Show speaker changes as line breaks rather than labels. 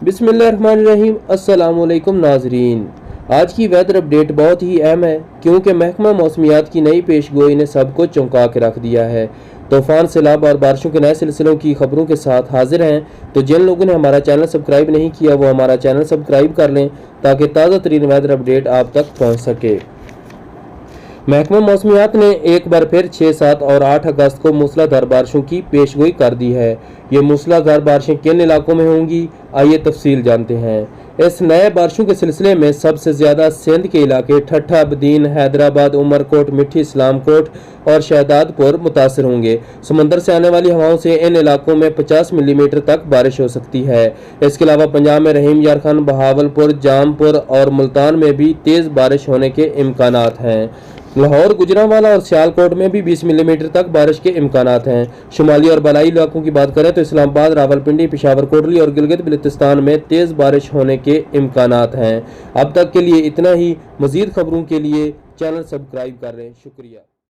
बिस्मिल्लाहिर्रहमानिर्रहीम। अस्सलामुअलैकुम नाजरीन, आज की वेदर अपडेट बहुत ही अहम है क्योंकि महकमा मौसमियात की नई पेशगोई ने सबको चौंका के रख दिया है। तूफान, सैलाब और बारिशों के नए सिलसिलों की खबरों के साथ हाजिर हैं। तो जिन लोगों ने हमारा चैनल सब्सक्राइब नहीं किया वो हमारा चैनल सब्सक्राइब कर लें ताकि ताज़ा तरीन वेदर अपडेट आप तक पहुँच सके। महकमा मौसमियात ने एक बार फिर 6, 7 और 8 अगस्त को मूसलाधार बारिशों की पेशगोई कर दी है। ये मूसलाधार बारिशें किन इलाकों में होंगी, आइए तफसील जानते हैं। इस नए बारिशों के सिलसिले में सबसे ज़्यादा सिंध के इलाके ठट्ठा, बदीन, हैदराबाद, उमरकोट, मिठी, इस्लामकोट और शहदादपुर मुतासर होंगे। समंदर से आने वाली हवाओं से इन इलाकों में 50 मिलीमीटर तक बारिश हो सकती है। इसके अलावा पंजाब में रहीम यार खान, बहावलपुर, जामपुर और मुल्तान में भी तेज़ बारिश होने के इम्कानात हैं। लाहौर, गुजरांवाला और सियालकोट में भी 20 मिलीमीटर तक बारिश के इम्कानात हैं। शुमाली और बलाई इलाकों की बात करें तो इस्लामाबाद, रावलपिंडी, पेशावर कोटली और गिलगित बल्तिस्तान में तेज़ बारिश होने के इम्कानात हैं। अब तक के लिए इतना ही। मज़ीद खबरों के लिए चैनल सब्सक्राइब कर लें। शुक्रिया।